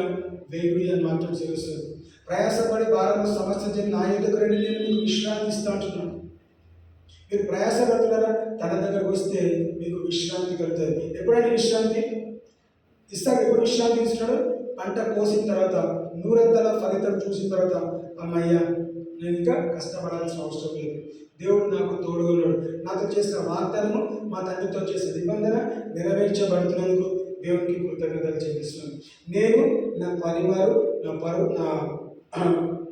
వేగుడి అని మాత్రం తెలుస్తుంది. ప్రయాసపడి భారము సమస్య చెంది నా ఎదుగు రండి, నేను మీకు విశ్రాంతి ఇస్తా అంటున్నాను. మీరు ప్రయాసపడుతున్నారా? తన దగ్గరకు వస్తే మీకు విశ్రాంతి కలుగుతుంది. ఎప్పుడైనా విశ్రాంతి ఇస్తాడు. ఎప్పుడు విశ్రాంతి ఇస్తున్నాడు? పంట కోసిన తర్వాత, నూరంతల ఫలితం చూసిన తర్వాత, అమ్మయ్యా నేను ఇంకా కష్టపడాల్సిన అవసరం లేదు, దేవుడు నాకు తోడుగా ఉన్నాడు, నాతో చేసిన వాగ్దానము, మా తండ్రితో చేసిన నిబంధన నెరవేర్చబడుతున్నందుకు దేవునికి కృతజ్ఞతలు చెల్లిస్తున్నాను. నేను, నా పనివారు, నా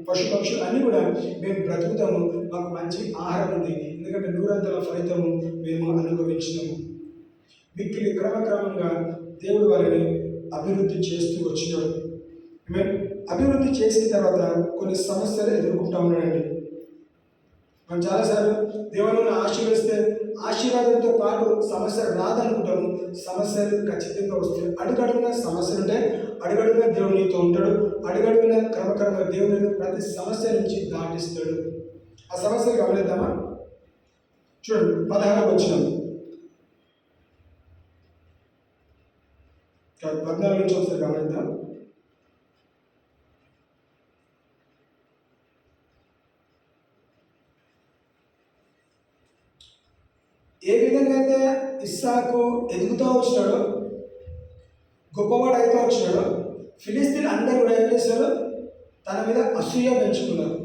పశుపక్షులు అన్నీ కూడా మేము బ్రతుకుతాము. మాకు మంచి ఆహారం ఉంది, ఎందుకంటే నూరంతల ఫలితము మేము అనుభవించినాము. మిక్కిలి క్రమక్రమంగా దేవుడు వారిని అభివృద్ధి చేస్తూ వచ్చినాడు. అభివృద్ధి చేసిన తర్వాత కొన్ని సమస్యలు ఎదుర్కొంటా ఉన్నాడండి. మనం చాలాసార్లు దేవుని ఆశీర్వదిస్తే ఆశీర్వాదంతో పాటు సమస్యలు రాదనుకుంటాము. సమస్యలు ఖచ్చితంగా వస్తాయి. అడుగడుగున సమస్యలు ఉంటాయి. అడుగడుగున దేవుడు నీతో ఉంటాడు. అడుగడుగున క్రమక్రమంగా దేవుడు ప్రతి సమస్య నుంచి దాటిస్తాడు. ఆ సమస్యలు గమనిద్దామా? చూడండి 16వ వచనం, 14 నుంచి ఒకసారి గమనిద్దాం. ఏ విధంగా అయితే ఇస్సాకు ఎదుగుతూ వచ్చినాడో, గొప్పవాడు అయితే వచ్చినాడో, ఫిలిస్తీన్లు అందరూ కూడా ఏం చేశారు? తన మీద అసూయ పెంచుకున్నారు.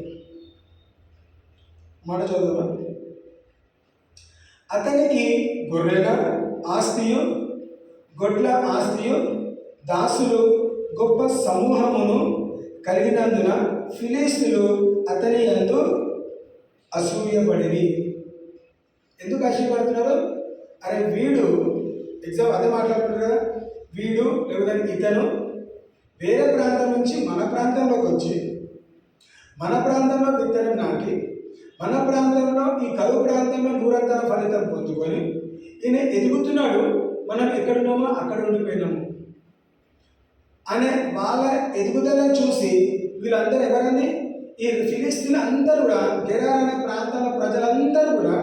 మాట చదువుదామా? అతనికి గొర్రెల ఆస్తియు, గొడ్ల ఆస్తియు, దాసులు గొప్ప సమూహమును కలిగినందున ఫిలిస్తీన్లు అతని యందు అసూయపడిరి. ఎందుకు అసూయపడుతున్నారు? అరే వీడు అదే మాట్లాడుతున్నారు కదా, వీడు లేకపోతే ఇతను వేరే ప్రాంతం నుంచి మన ప్రాంతంలోకి వచ్చి, మన ప్రాంతంలో విత్తనం నాటి, మన ప్రాంతంలో ఈ కరువు ప్రాంతంలో నూరంతల ఫలితం పొందుకొని ఈయన ఎదుగుతున్నాడు, మనం ఎక్కడున్నామో అక్కడ ఉండిపోయినాము అనే వాళ్ళ ఎదుగుదల చూసి వీళ్ళందరూ ఎవరని, ఈ ఫిలిస్తీన్లు అందరూ కూడా, గెరార్ అనే ప్రాంతాల ప్రజలందరూ కూడా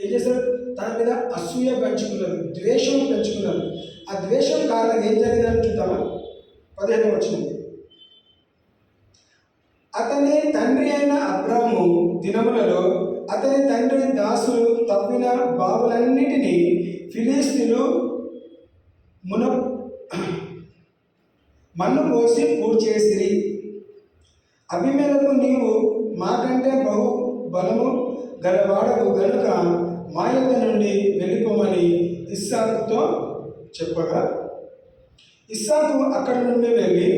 ఏం చేశారు? తన మీద అసూయ పెంచుకున్నారు, ద్వేషం పెంచుకున్నారు. ఆ ద్వేషం కారణంగా ఏం జరిగిందని చూద్దామా? 15వ వచనం, అతని తండ్రి అయిన అబ్రాము దినములలో అతని తండ్రి దాసులు తవ్విన బావులన్నిటినీ ఫిలిస్తీన్లు మన్ను పోసి పూడ్చేసిరి. అబీమెలెకు, నీవు మాకంటే బహు బలము గలవాడవు గనుక మా యొద్ద నుండి వెళ్ళిపోమని ఇస్సాకుతో చెప్పగా, ఇస్సాకు అక్కడి నుండి వెళ్ళి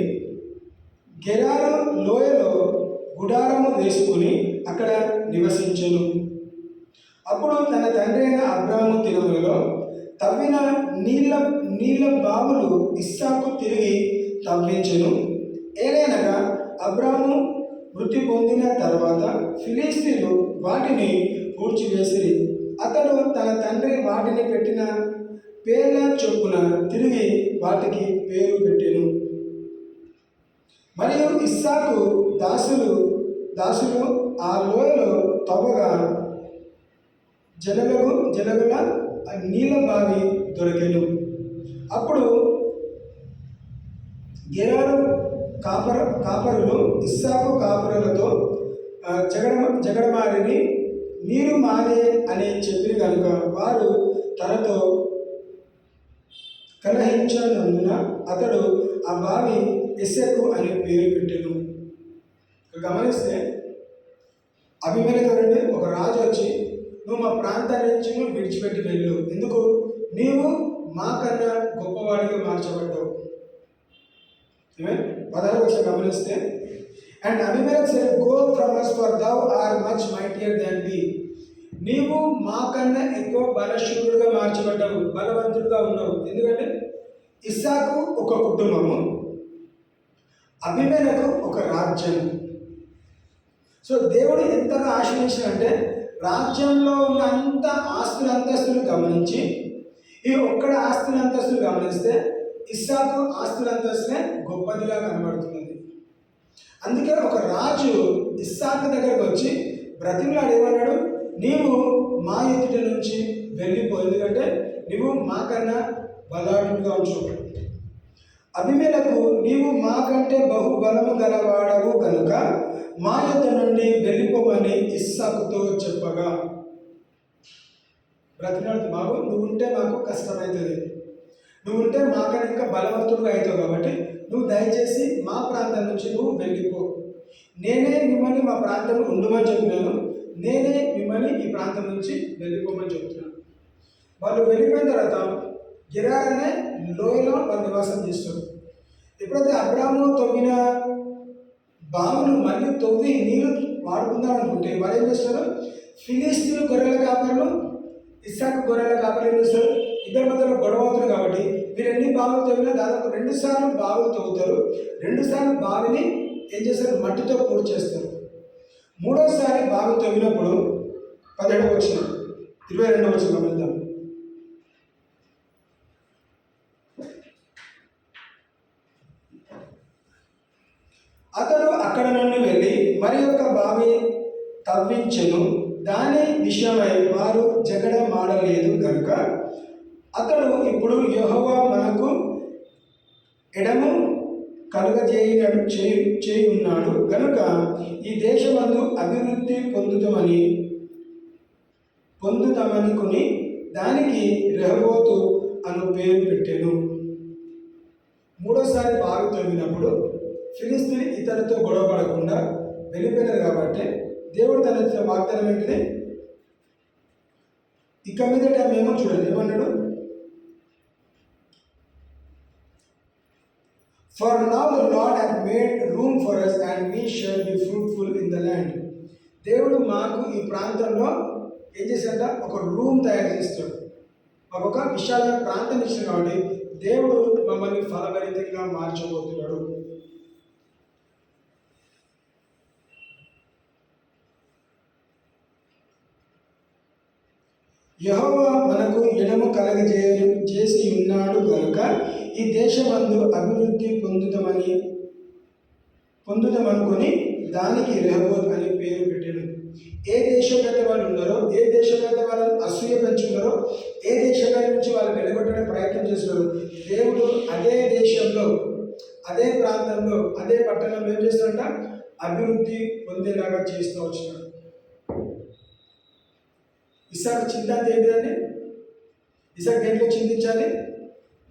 గెరారు లోయలో గుడారము వేసుకుని అక్కడ నివసించెను. అప్పుడు తన తండ్రి అయిన అబ్రాము దినములలో తవ్విన నీళ్ళ బావులు ఇస్సాకు తిరిగి తవ్వించెను. ఏలైనగా అబ్రాము మృతి పొందిన తర్వాత ఫిలిస్తీన్లు వాటిని పూడ్చివేసిరి. అతడు తన తండ్రి వాటిని పెట్టిన పేర్ల చొప్పున తిరిగి వాటికి పేరు పెట్టెను. మరియు ఇస్సాకు దాసులు ఆ లోయలో తవ్వగా జలగల నీళ్ళ బావి దొరికెను. అప్పుడు గెరారు కాపరులు ఇస్సాకు కాపరులతో జగడమారిని నీరు మాదే అని చెప్పిన కనుక వారు తనతో కలహించినందున అతడు ఆ బావి ఎస్సెకు అనే పేరు పెట్టెను. గమనిస్తే అబీమెలెకు ఒక రాజు వచ్చి, నువ్వు మా ప్రాంతాన్ని నుంచి విడిచిపెట్టి వెళ్ళు, ఎందుకు? నీవు మాకన్నా గొప్పవాడిగా మార్చబడ్డావు. 16వ వచనం గమనిస్తే, and Abimelech said, go from us, for thou art much mightier than we. నీవు మాకన్నా ఎక్కువ బలశూరుడుగా మార్చబడ్డావు, బలవంతుడుగా ఉన్నావు. ఎందుకంటే ఇస్సాకు ఒక కుటుంబము, అబీమెలెకు ఒక రాజ్యం. సో దేవుడు ఎంతగా ఆశీర్వదించాడంటే రాజ్యంలో ఉన్న అంత ఆస్తుల అంతస్తులు గమనించి ఈ ఒక్కడ ఆస్తుల అంతస్తులు గమనిస్తే ఇస్సాకు ఆస్తుల అంతస్తులే గొప్పదిగా కనబడుతున్నది. అందుకే ఒక రాజు ఇస్సాకు దగ్గరకు వచ్చి బ్రతిమలాడు ఏమన్నాడు, నీవు మా ఎదుట నుంచి వెళ్ళిపో, ఎందుకంటే నువ్వు మాకన్నా బలాఢ్యుడిగా ఉంచు. అబీమెలెకు నీవు మాకంటే బహుబలము గలవాడవు కనుక మా యొద్ద నుండి వెళ్ళిపోమని ఇస్సాకుతో చెప్పగా, బ్రతిమలాడు, బాబు నువ్వు ఉంటే మాకు కష్టమవుతుంది, నువ్వు ఉంటే మాకన్నా ఇంకా బలవంతుడుగా అవుతావు, కాబట్టి నువ్వు దయచేసి మా ప్రాంతం నుంచి నువ్వు వెళ్ళిపో. నేనే మిమ్మల్ని మా ప్రాంతంలో ఉండమని చెప్పినాను, నేనే మిమ్మల్ని ఈ ప్రాంతం నుంచి వెళ్ళిపోమని చెప్తున్నాను. వాళ్ళు వెళ్ళిపోయిన తర్వాత గెరార్ అనే లోయలో వాళ్ళు నివాసం చేస్తారు. ఎప్పుడైతే అబ్రాము తవ్విన బావులు మళ్ళీ తవ్వి నీళ్ళు వాడుకుందాం అనుకుంటే వాళ్ళు ఏం చేస్తారు, ఫిలిస్తీన్లు గొర్రెల కాపర్లు ఇస్సాకు గొర్రెల కాపర్లు ఏం చేస్తారు, ఇద్దరి మధ్యలో గొడవ అవుతుంది కాబట్టి మీరు ఎన్ని బావులు తవ్వినా దాదాపు 2 సార్లు బావులు తవ్వుతారు. 2 సార్లు బావిని ఏం చేస్తారు, మట్టితో పూర్తి చేస్తారు. 3వసారి బావి తవ్వినప్పుడు 17వ వచనం 22వ వచనం గమనిద్దాం. అతడు అక్కడ నుండి వెళ్ళి మరి యొక్క బావి తవ్వించెను, దాని విషయమై వారు జగడ మాడలేదు కనుక అతడు ఇప్పుడు యెహోవా మనకు ఎడము చేయున్నాడు కనుక ఈ దేశమందు అభివృద్ధి పొందుతామని కొని దానికి రెహోబోతు అను పేరు పెట్టాను. 3వసారి బావి తవ్వినప్పుడు ఫిలిస్తీన్ ఇతరులతో గొడవ పడకుండా వెళ్ళిపోయినారు కాబట్టి దేవుడు తన వాగ్దానం ఏంటిది, ఇక మీదట మేము చూడండి ఏమన్నాడు, For now the Lord hath made room for us and we shall be fruitful in the land. దేవుడు మాకు ఈ ప్రాంతంలో ఏం చేశాడ, ఒక రూమ్ తయారు చేస్తాడు, మాకు ఒక విశాలమైన ప్రాంతం ఇచ్చాడు కాబట్టి దేవుడు మమ్మల్ని ఫలభరితంగా మార్చబోతున్నాడు. యెహోవా మనకు ఎడము చేసి ఉన్నాడు కనుక ఈ దేశమందు అభివృద్ధి పొందుదామనుకొని దానికి రెహోబోత్ అని పేరు పెట్టాను. ఏ దేశం పెద్ద వాళ్ళు ఉన్నారో, ఏ దేశం పెద్ద వాళ్ళని అసూయ పెంచున్నారో, ఏ దేశం నుంచి వాళ్ళు వెలగొట్టడానికి ప్రయత్నం చేస్తున్నారో, దేవుడు అదే దేశంలో, అదే ప్రాంతంలో, అదే పట్టణంలో ఏం చేస్తాడంట, అభివృద్ధి పొందేలాగా చేస్తూ వచ్చినాడు. ఇస్సాకు చింత ఏంటిదండి, ఇస్సాకు దేంట్లో చింతించాలి,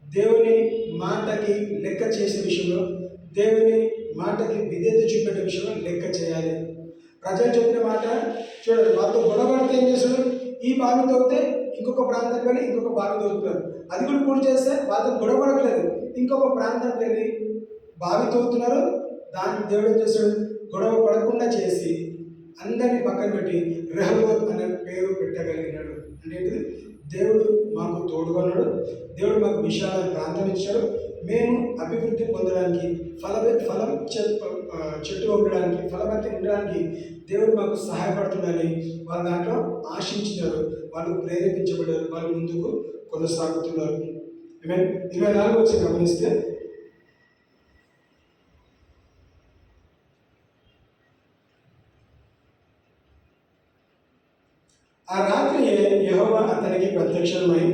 దేవుని మాటకి లెక్క చేసే విషయంలో, దేవుని మాటకి విధేయత చూపెట్టే విషయంలో లెక్క చేయాలి. ప్రజలు చెప్పిన మాట చూడండి, వాళ్ళతో గొడవడితే ఏం చేస్తాడు, ఈ బావి తవ్వితే ఇంకొక ప్రాంతానికి వెళ్ళి ఇంకొక బావి తవ్వుతున్నారు, అది కూడా పూర్తి చేస్తే వాళ్ళతో గొడవడట్లేదు, ఇంకొక ప్రాంతానికి వెళ్ళి బావి తవ్వుతున్నారు. దానికి దేవుడు ఏం చేస్తాడు, గొడవ పడకుండా చేసి అందరినీ పక్కన పెట్టి రెహోబోత్ అనే పేరు పెట్టగలిగినాడు. అంటే ఏంటిది, దేవుడు మాకు తోడుగా ఉన్నాడు, దేవుడు మాకు విశాల ప్రాంతం ఇచ్చాడు, మేము అభివృద్ధి పొందడానికి ఫలం చెట్టు ఉండడానికి, ఫలభర్తి ఉండడానికి దేవుడు మాకు సహాయపడుతుందని వాళ్ళు దాంట్లో ఆశించినారు, వాళ్ళు ప్రేరేపించబడ్డారు, వాళ్ళు ముందుకు కొనసాగుతున్నారు. 24 వచ్చి గమనిస్తే, ఆ రాత్రి యెహోవా అతనికి ప్రత్యక్షమై,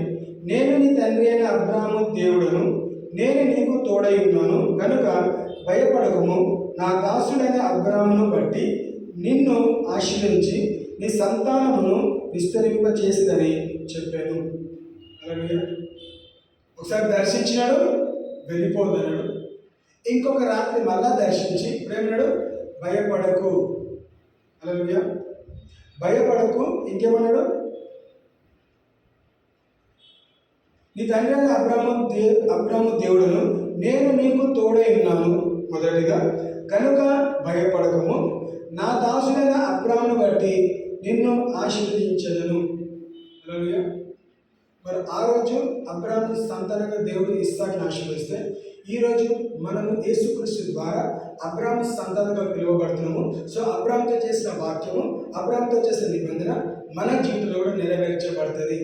నేను నీ తండ్రి అయిన అబ్రాహాము దేవుడను, నేను నీకు తోడై ఉన్నాను కనుక భయపడకము, నా దాసుడైన అబ్రాహామును బట్టి నిన్ను ఆశీర్వదించి నీ సంతానమును విస్తరింపచేసిదని చెప్పాను. అలాగే ఒకసారి దర్శించినాడు, వెళ్ళిపోదన్నాడు. ఇంకొక రాత్రి మళ్ళా దర్శించి ఇప్పుడేమన్నాడు, భయపడకు. అలాగే భయపడకు, ఇంకేమన్నాడు, నీ తండ్రి అయిన అబ్రాహాము దేవుడను, నేను నీకు తోడై ఉన్నాను మొదటిగా కనుక భయపడకము, నా దాసుడైన అబ్రాహామును బట్టి నిన్ను ఆశీర్వదించదను. హల్లెలూయా. మరి ఆ రోజు అబ్రాహాము సంతానంగా దేవుడు ఇస్సాకుని ఆశీర్వదిస్తే, ఈరోజు మనము యేసుక్రీస్తు ద్వారా అబ్రాహాము సంతానంగా పిలువబడుతున్నాము. సో అబ్రాహాముతో చేసిన వాక్యము, అబ్రాహాముతో చేసిన నిబంధన మన జీవితంలో కూడా నెరవేర్చబడుతుంది.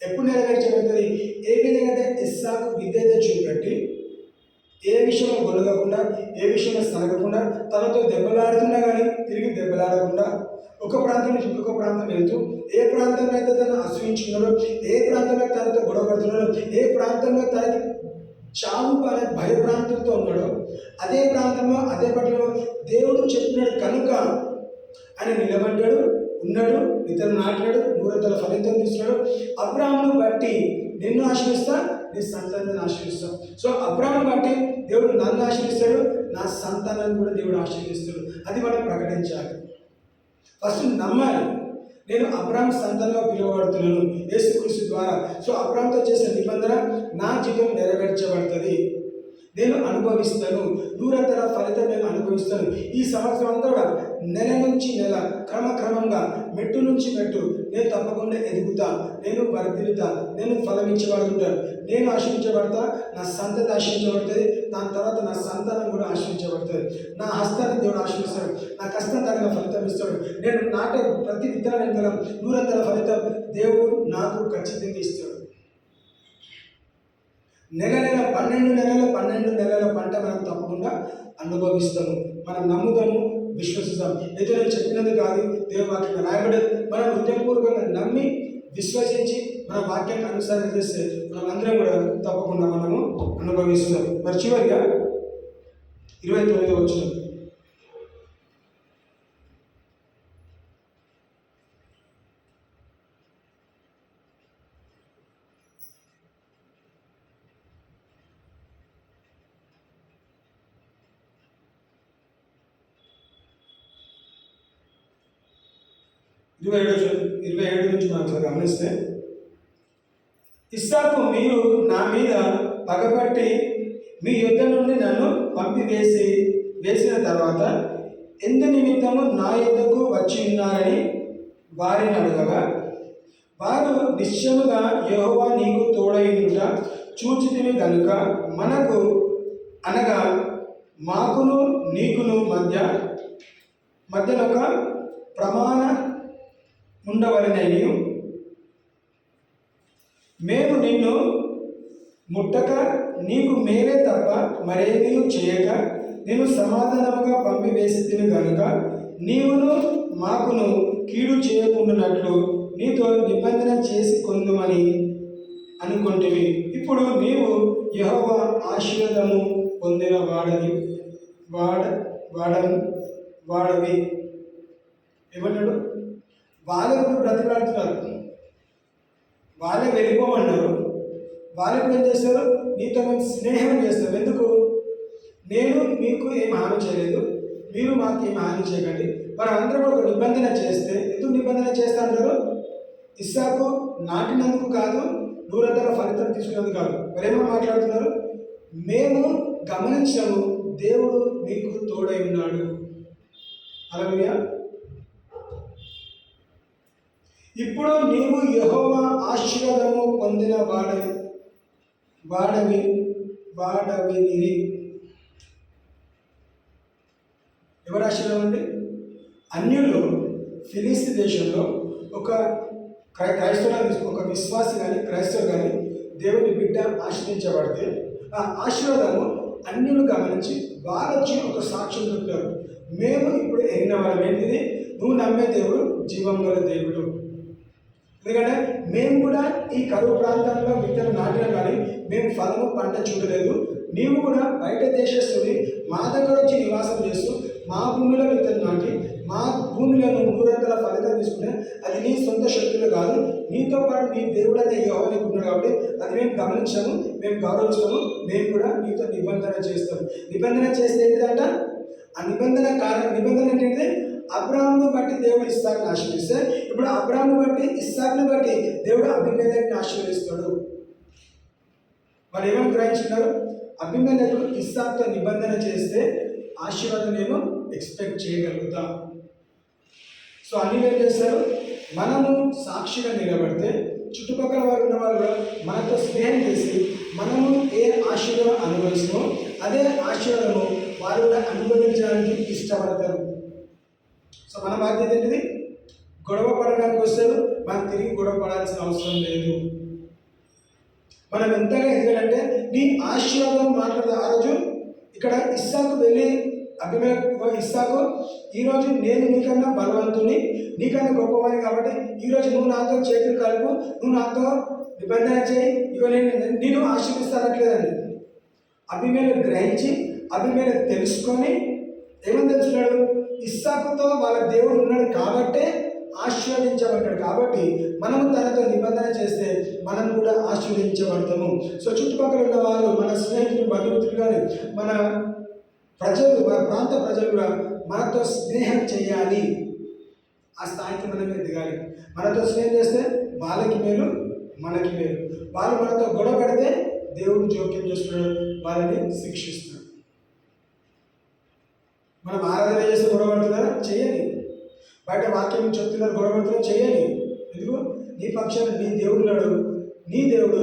ఎప్పుడు నెరవేర్చబడుతుంది? ఏ విధంగా అయితే ఇస్సాకు విధేయత చూపెట్టి ఏ విషయంలో గొలగకుండా, ఏ విషయంలో సనగకుండా, తనతో దెబ్బలాడుతున్నా కానీ తిరిగి దెబ్బలాడకుండా ఒక ప్రాంతం నుంచి ఇంకొక ప్రాంతం వెళ్తూ, ఏ ప్రాంతంలో అయితే తను అసూయించుకున్నాడో, ఏ ప్రాంతంలో తనతో గొడవపడుతున్నాడో, ఏ ప్రాంతంలో తనకి చావు అనే భయభ్రాంతులతో ఉన్నాడో, అదే ప్రాంతంలో అదే పట్టణంలో దేవుడు చెప్పినాడు కనుక ఆయన నిలబడ్డాడు, ఉన్నాడు, ఇతను నాటినాడు, 100 ఫలితం తీసుకున్నాడు. అబ్రాహామును బట్టి నిన్ను ఆశీర్వదిస్తా, నీ సంతానాన్ని ఆశీర్వదిస్తాం. సో అబ్రాహామును బట్టి దేవుడు నన్ను ఆశీర్వదిస్తాడు, నా సంతానాన్ని కూడా దేవుడు ఆశీర్వదిస్తాడు. అది మనం ప్రకటించాలి. ఫస్ట్ నమ్మాలి. నేను అబ్రాహాం సంతానంగా పిలువబడుతున్నాను యేసుక్రీస్తు ద్వారా. సో అబ్రాహాంతో చేసిన నిబంధన నా జీవితం నెరవేర్చబడుతుంది, నేను అనుభవిస్తాను, 100 ఫలితం నేను అనుభవిస్తాను. ఈ సంవత్సరం అంతా కూడా నెల నుంచి నెల క్రమక్రమంగా మెట్టు నుంచి మెట్టు నేను తప్పకుండా ఎదుగుతా, నేను వర్ధిల్లుతా, నేను ఫలం ఇచ్చేవాడుంటాను, నేను ఆశ్రయించబడతా, నా సంతతి ఆశ్రయించబడుతుంది, దాని తర్వాత నా సంతానం కూడా ఆశ్రయించబడుతుంది. నా హస్తాన్ని దేవుడు ఆశ్రయిస్తాడు, నా కష్టం తగిన ఫలితం ఇస్తాడు. నేను నాటే ప్రతి విత్తనం 100 ఫలితం దేవుడు నాకు ఖచ్చితంగా ఇస్తాడు. నెల 12 నెలల పంట మనం తప్పకుండా అనుభవిస్తాము. మనం నమ్ముదాము, విశ్వసిస్తాం. ఏదో నేను చెప్పినది కాదు, దేవుని వాక్యం రాయబడేది. మనం హృదయపూర్వకంగా నమ్మి విశ్వసించి మన వాక్యాన్ని అనుసరణ చేస్తే మనం అందరం కూడా తప్పకుండా మనము అనుభవిస్తాం. మరి చివరిగా 29వ వచనం, ఇరవై ఏడు నుంచి మనం ఒకసారి గమనిస్తే, ఇస్సాకు మీరు నా మీద పగపట్టి మీ యుద్ధ నుండి నన్ను వేసిన తర్వాత ఎందు నిమిత్తము నా యుద్ధకు వచ్చి ఉన్నారని వారిని అడగగా, వారు నిశ్చయముగా యెహోవా నీకు తోడైయుండుట చూచితివి గనుక మనకు అనగా మాకును నీకును మధ్యనొక ప్రమాణ ఉండవలననియు, మేము నిన్ను ముట్టక నీకు మేలే తప్ప మరేమీ చేయక నేను సమాధానముగా పంపివేసితిని కనుక నీవును మాకును కీడు చేయకుండానట్లు నీతో నిబంధన చేసి కొందుమని అనుకుంటివి. ఇప్పుడు నీవు యెహోవా ఆశీర్వాదము పొందిన వాడవి. ఏమన్నాడు? వాళ్ళే ఇప్పుడు బ్రతిలాడుతున్నారు, వాళ్ళే వెళ్ళిపోమన్నారు. వాళ్ళు ఇప్పుడు ఏం చేస్తారు? నీతో మేము స్నేహం చేస్తాం. ఎందుకు? నేను మీకు ఏం హాని చేయలేదు, మీరు మాకు ఏం హాని చేయకండి. మరి అందరం ఒక నిబంధన చేస్తే, ఎందుకు నిబంధన చేస్తా అంటారు? ఇస్సాకు నాటినందుకు కాదు, 100 ఫలితం తీసుకున్నందుకు కాదు. మరేమో మాట్లాడుతున్నారు? మేము గమనించాము, దేవుడు మీకు తోడై ఉన్నాడు. హల్లెలూయా. ఇప్పుడు నీవు యెహోవా ఆశీర్వాదము పొందిన వాడవిని. ఎవరు ఆశీర్వాదం అండి? అన్యులు ఫిలిస్తీ దేశంలో ఒక క్రైస్తవులు, ఒక విశ్వాసి కానీ క్రైస్తవులు కానీ దేవుని బిడ్డ ఆశ్రయించబడితే ఆ ఆశీర్వాదము అన్యులు గమనించి వారు వచ్చి ఒక సాక్ష్యం చెప్తారు. మేము ఇప్పుడు ఎరిగిన వాళ్ళం ఏంటిది? నువ్వు నమ్మే దేవుడు జీవం గల దేవుడు. ఎందుకంటే మేము కూడా ఈ కరువు ప్రాంతంలో విత్తనం నాటినా కానీ మేము ఫలము పంట చూడలేదు. నీవు కూడా బయట దేశస్తుని మా దగ్గర వచ్చి నివాసం చేస్తూ మా భూమిలో విత్తనం నాటి మా భూమిలో 100 ఫలితం తీసుకునే అది నీ సొంత శక్తులు కాదు, నీతో పాటు నీ దేవుడు అనే యెహోవా నీకు ఉన్నాడు. కాబట్టి అది మేము గమనించాము, మేము గౌరవిస్తాము, మేము కూడా నీతో నిబంధన చేస్తాము. నిబంధన చేస్తే ఏంటంట? ఆ నిబంధన ఏంటంటే అబ్రాహామును బట్టి దేవుడు ఇస్సాకుని ఆశీర్వదిస్తే, ఇప్పుడు అబ్రాహామును బట్టి ఇస్సాకుని బట్టి దేవుడు అబీమెలెకుని ఆశీర్వదిస్తాడు. వాళ్ళు ఏమని గ్రహించున్నారు? అబీమెలెకు ఇస్సాకుతో నిబంధన చేస్తే ఆశీర్వాదం నేను ఎక్స్పెక్ట్ చేయగలుగుతాం. సో అన్ని ఏం చేస్తారు? మనము సాక్షిగా నిలబడితే చుట్టుపక్కల వారు ఉన్న వాళ్ళు కూడా మనతో స్నేహం చేసి మనము ఏ ఆశీర్వాదం అనుభవిస్తామో అదే ఆశీర్వాదము వారు కూడా అనుభవించడానికి ఇష్టపడతారు. సో మన బాధ్యత ఏంటిది? గొడవ పడడానికి వస్తారు, మనం తిరిగి గొడవ పడాల్సిన అవసరం లేదు. మనం ఎంతగా ఎదగాలంటే నీ ఆశీర్వాదం మాట్లాడదు. ఆ రోజు ఇక్కడ ఇస్సాకు వెళ్ళి అభిమేలకు, ఇస్సాకు ఈరోజు నేను నీకన్నా బలవంతుని, నీకన్నా గొప్పవాడిని, కాబట్టి ఈరోజు నువ్వు నాతో చేతులు కలుపు, నువ్వు నాతో నిబంధన చేయి, ఇక నేను ఆశీర్విస్తానట్లేదండి. అభిమేలు గ్రహించి, అభిమేలు తెలుసుకొని ఏమని తెలుసుకున్నాడు? ఇస్సాకుతో వాళ్ళ దేవుడు ఉన్నాడు కాబట్టే ఆశీర్వదించబడ్డాడు. కాబట్టి మనము తనతో నిబంధన చేస్తే మనం కూడా ఆశీర్వదించబడతాము. సో చుట్టుపక్కల ఉన్న వాళ్ళు, మన స్నేహితులు, బంధుమిత్రులు కానీ, మన ప్రజలు, మన ప్రాంత ప్రజలు కూడా మనతో స్నేహం చేయాలి. ఆ స్థాయికి మనం ఎదగాలి. మనతో స్నేహం చేస్తే వాళ్ళకి మేలు, మనకి మేలు. వాళ్ళు మనతో గొడవ పడితే దేవుడు జోక్యం చేస్తున్నాడు, వాళ్ళని శిక్షిస్తున్నాడు. మనం ఆరాధన చేస్తే గొడవ పడుతున్నారా? చేయాలి. బయట వాక్యం చెప్తున్నారు, గొడవ పడుతున్నారు, చేయాలి. ఎందుకు? నీ పక్షాన నీ దేవుడు నాడు, నీ దేవుడు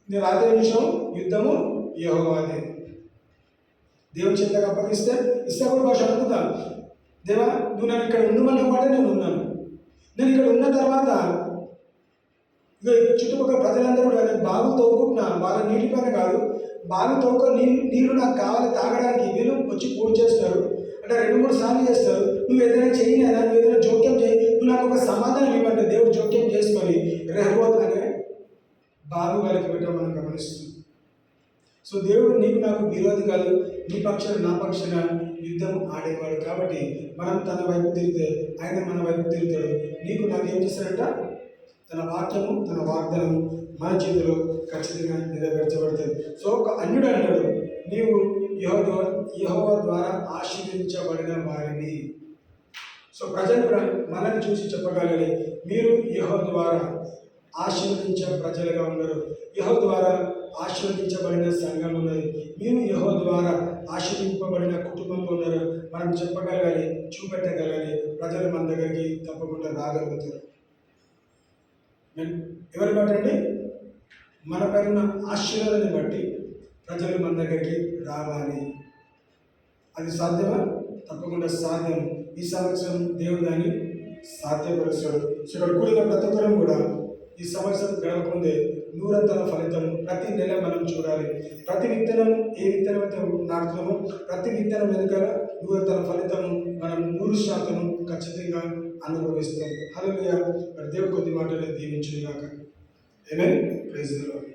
నీ రాత్రి నిమిషం యుద్ధము యెహోవాదే. దేవుని చేతకు అప్పగిస్తే ఇస్సాకు భాష అనుకుంటాను, దేవా నువ్వు నన్ను ఇక్కడ ఉండమన్న మాట నేను ఉన్నాను. నేను ఇక్కడ ఉన్న తర్వాత ఇక చుట్టుపక్కల ప్రజలందరూ కూడా నేను బాగు తవ్వుకుంటున్నా, వాళ్ళ నీటి పైన కాదు, బాగు తవ్వుకో, నీళ్ళు నాకు కావాలి తాగడానికి, వీళ్ళు వచ్చి పూజ చేస్తారు అంటే 2-3 సార్లు చేస్తారు. నువ్వు ఏదైనా చేయలేదా, నువ్వు ఏదైనా జోక్యం చేయి, నువ్వు నాకు ఒక సమాధానం ఇవ్వంటే దేవుడు జోక్యం చేసుకొని రెహోబోత్ అనే బాగు వాళ్ళకి పెట్టడం మనం గమనిస్తున్నాం. సో దేవుడు నీకు నాకు విరోధి కాదు, నీ పక్షాన నా పక్షాన యుద్ధం ఆడేవాడు. కాబట్టి మనం తన వైపు తిరిగితే ఆయన మన వైపు తిరుగుతాడు. నీకు నాకు ఏం చేస్తాడంట? తన వాక్యము, తన వాగ్దానము మన జీవితంలో ఖచ్చితంగా నెరవేర్చబడుతుంది. సో ఒక అన్యుడు అన్నాడు, నీవు యెహోవా ద్వారా ఆశీర్వదించబడిన వారిని. సో ప్రజలు మనల్ని చూసి చెప్పగలగాలి, మీరు యెహోవా ద్వారా ఆశీర్వదించే ప్రజలుగా ఉన్నారు, యెహోవా ద్వారా ఆశీర్వదించబడిన సంఘం ఉన్నది, మీరు యెహోవా ద్వారా ఆశీర్వదింపబడిన కుటుంబంలో ఉన్నారు. మనం చెప్పగలగాలి, చూపెట్టగలగాలి. ప్రజలు మన దగ్గరికి తప్పకుండా రాగలుగుతారు. ఎవరి బట్టి అండి? మన పైన ఆశీర్వాదాన్ని బట్టి ప్రజలు మన దగ్గరికి రావాలి. అది సాధ్యమా? తప్పకుండా సాధ్యం. ఈ సంవత్సరం దేవుడు దాన్ని సాధ్యపరుస్తాడు. సో ఇక్కడ కూడిన ప్రతి ఒక్కరం కూడా ఈ సంవత్సరం గడవకుందే 100 ఫలితం ప్రతి నెల మనం చూడాలి. ప్రతి విత్తనం, ఏ విత్తనం అయితే నాటుతామో ప్రతి విత్తనం వెనుక 100 ఫలితం మనం 100% ఖచ్చితంగా అనుభవిస్తాం. హల్లెలూయా. దేవుడు కొద్ది మాటలు దీవించును గాక. ఆమేన్. Praise the lord.